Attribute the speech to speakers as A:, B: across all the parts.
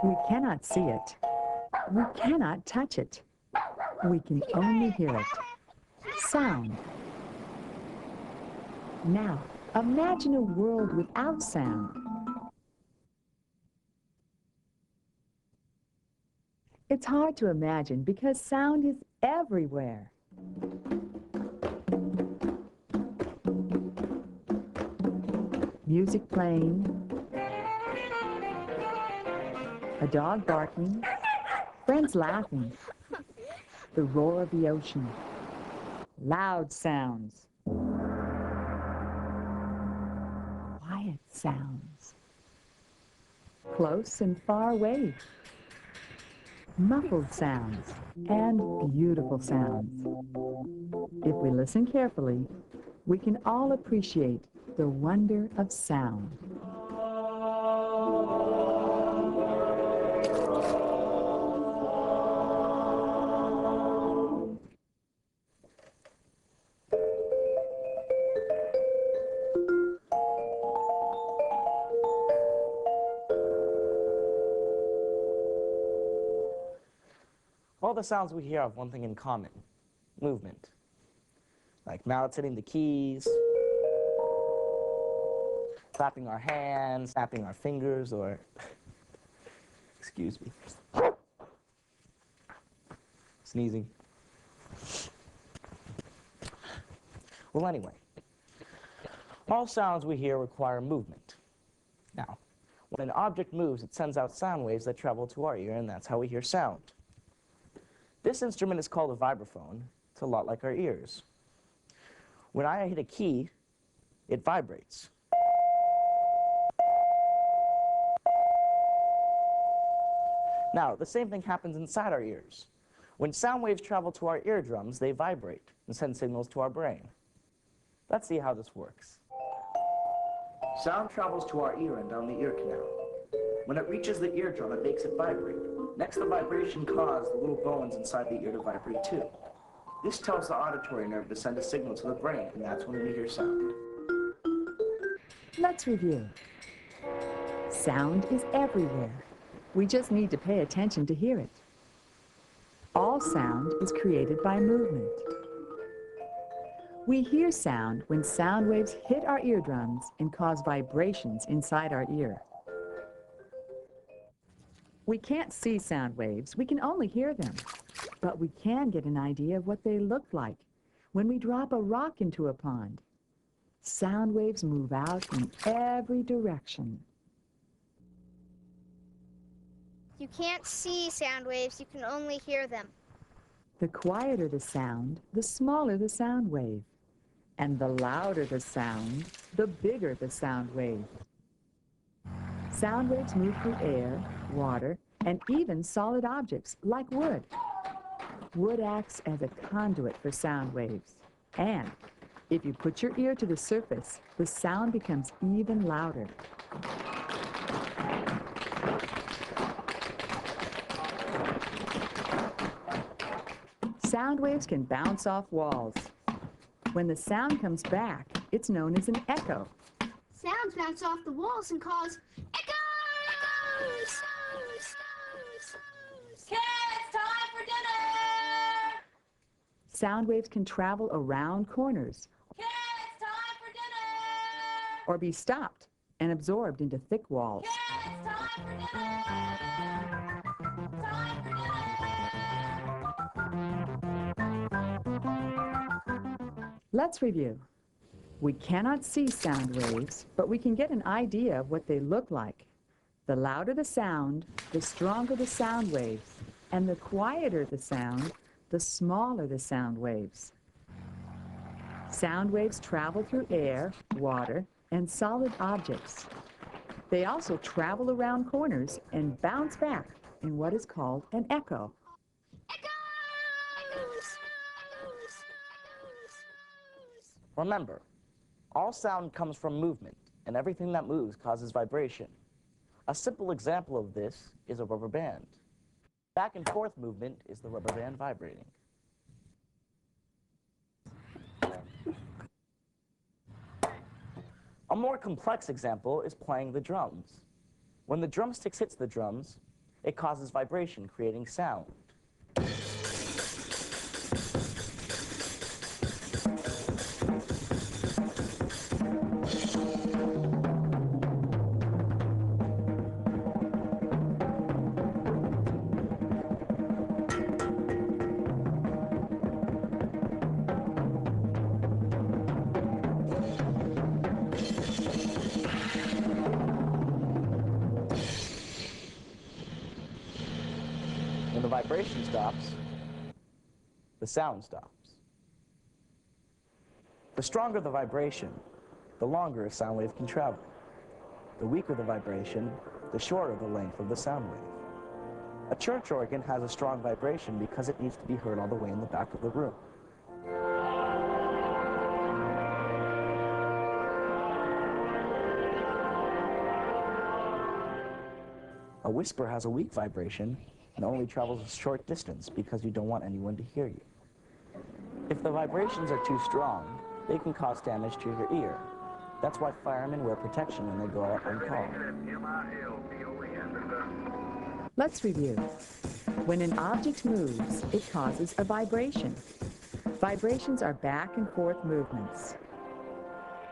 A: We cannot see it. We cannot touch it. We can only hear it. Sound. Now, imagine a world without sound. It's hard to imagine because sound is everywhere. Music playing, a dog barking, friends laughing, the roar of the ocean, loud sounds, quiet sounds, close and far away, muffled sounds, and beautiful sounds. If we listen carefully, we can all appreciate the wonder of sound.
B: All the sounds we hear have one thing in common: movement. Like mouths hitting the keys, clapping our hands, snapping our fingers, or excuse me, sneezing. Well, anyway, all sounds we hear require movement. Now, when an object moves, it sends out sound waves that travel to our ear, and that's how we hear sound. This instrument is called a vibraphone. It's a lot like our ears. When I hit a key, it vibrates. Now, the same thing happens inside our ears. When sound waves travel to our eardrums, they vibrate and send signals to our brain. Let's see how this works. Sound travels to our ear and down the ear canal. When it reaches the eardrum, it makes it vibrate. Next, the vibration causes the little bones inside the ear to vibrate too. This tells the auditory nerve to send a signal to the brain, and that's when we hear sound.
A: Let's review. Sound is everywhere. We just need to pay attention to hear it. All sound is created by movement. We hear sound when sound waves hit our eardrums and cause vibrations inside our ear. We can't see sound waves, we can only hear them. But we can get an idea of what they look like when we drop a rock into a pond. Sound waves move out in every direction.
C: You can't see sound waves, you can only hear them.
A: The quieter the sound, the smaller the sound wave. And the louder the sound, the bigger the sound wave. Sound waves move through air, water, and even solid objects like wood. Wood acts as a conduit for sound waves. And if you put your ear to the surface, the sound becomes even louder. Sound waves can bounce off walls. When the sound comes back, it's known as an echo.
C: Sounds bounce off the walls and cause echoes!
D: Kids, time for dinner!
A: Sound waves can travel around corners.
D: Kids, time for dinner!
A: Or be stopped and absorbed into thick walls.
D: Kids, time for dinner! Time for dinner!
A: Let's review. We cannot see sound waves, but we can get an idea of what they look like. The louder the sound, the stronger the sound waves, and the quieter the sound, the smaller the sound waves. Sound waves travel through air, water, and solid objects. They also travel around corners and bounce back in what is called an echo.
B: Remember, all sound comes from movement, and everything that moves causes vibration. A simple example of this is a rubber band. Back and forth movement is the rubber band vibrating. A more complex example is playing the drums. When the drumsticks hits the drums, It causes vibration, creating sound. When the vibration stops, the sound stops. The stronger the vibration, the longer a sound wave can travel. The weaker the vibration, the shorter the length of the sound wave. A church organ has a strong vibration because it needs to be heard all the way in the back of the room. A whisper has a weak vibration and only travels a short distance because you don't want anyone to hear you. If the vibrations are too strong, they can cause damage to your ear. That's why firemen wear protection when they go out on call.
A: Let's review. When an object moves, it causes a vibration. Vibrations are back and forth movements.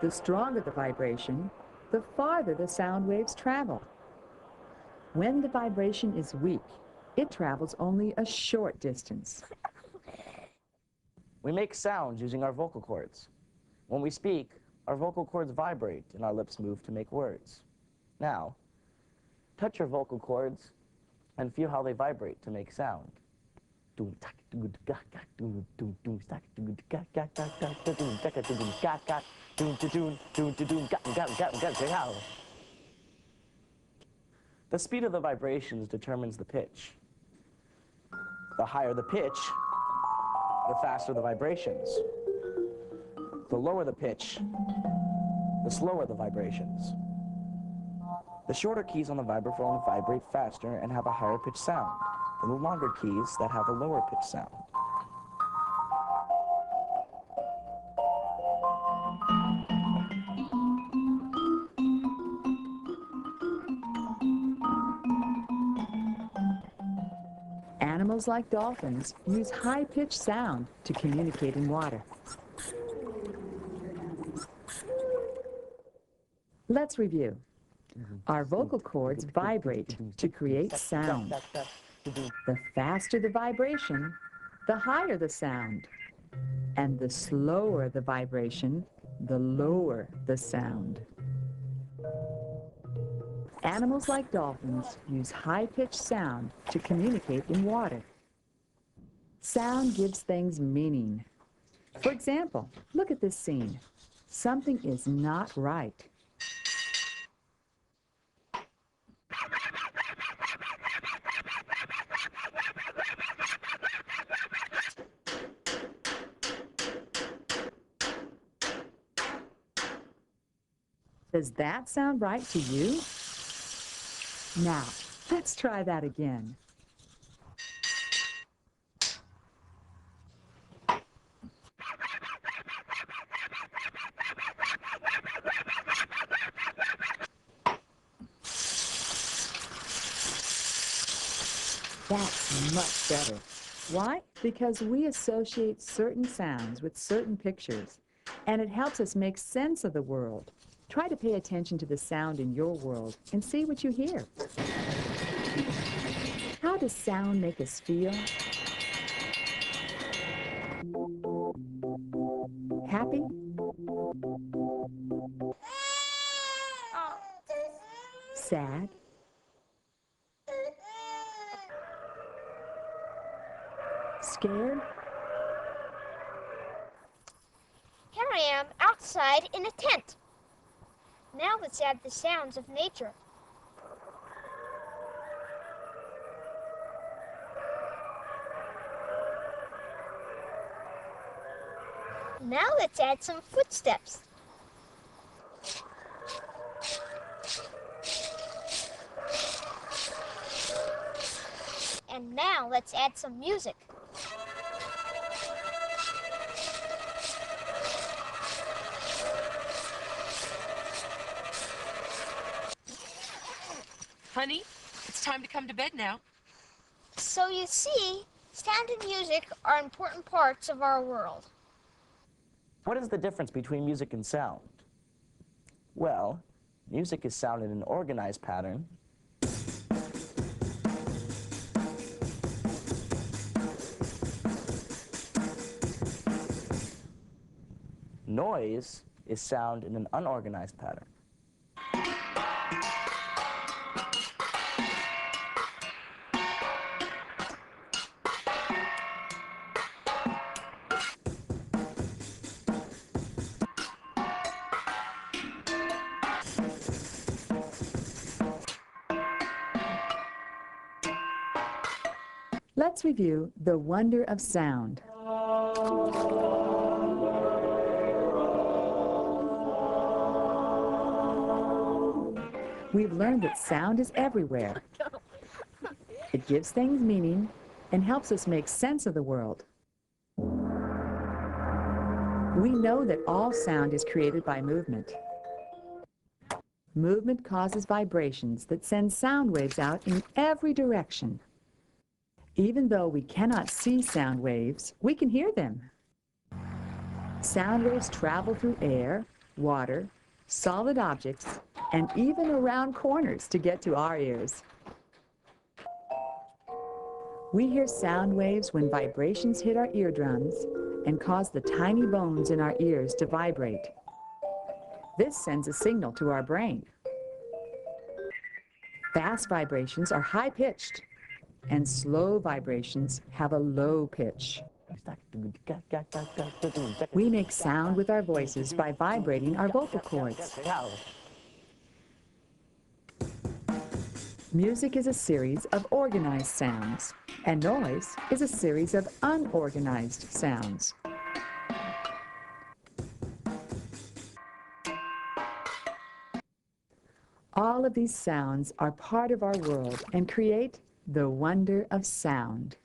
A: The stronger the vibration, the farther the sound waves travel. When the vibration is weak, it travels only a short distance.
B: We make sounds using our vocal cords. When we speak, our vocal cords vibrate and our lips move to make words. Now, touch your vocal cords and feel how they vibrate to make sound. The speed of the vibrations determines the pitch. The higher the pitch, the faster the vibrations. The lower the pitch, the slower the vibrations. The shorter keys on the vibraphone vibrate faster and have a higher pitch sound than the longer keys that have a lower pitch sound.
A: Animals like dolphins use high-pitched sound to communicate in water. Let's review. Our vocal cords vibrate to create sound. The faster the vibration, the higher the sound. And the slower the vibration, the lower the sound. Animals like dolphins use high-pitched sound to communicate in water. Sound gives things meaning. For example, look at this scene. Something is not right. Does that sound right to you? Now, let's try that again. That's much better. Why? Because we associate certain sounds with certain pictures, and it helps us make sense of the world. Try to pay attention to the sound in your world and see what you hear. How does sound make us feel? Happy? Sad? Scared?
C: Here I am, outside in a tent. Now let's add the sounds of nature. Now let's add some footsteps. And now let's add some music.
E: Honey, it's time to come to bed now.
C: So you see, sound and music are important parts of our world.
B: What is the difference between music and sound? Well, music is sound in an organized pattern. Noise is sound in an unorganized pattern.
A: Let's review the wonder of sound. We've learned that sound is everywhere. It gives things meaning and helps us make sense of the world. We know that all sound is created by movement. Movement causes vibrations that send sound waves out in every direction. Even though we cannot see sound waves, we can hear them. Sound waves travel through air, water, solid objects, and even around corners to get to our ears. We hear sound waves when vibrations hit our eardrums and cause the tiny bones in our ears to vibrate. This sends a signal to our brain. Fast vibrations are high-pitched, and slow vibrations have a low pitch. We make sound with our voices by vibrating our vocal cords. Music is a series of organized sounds, and noise is a series of unorganized sounds. All of these sounds are part of our world and create the wonder of sound.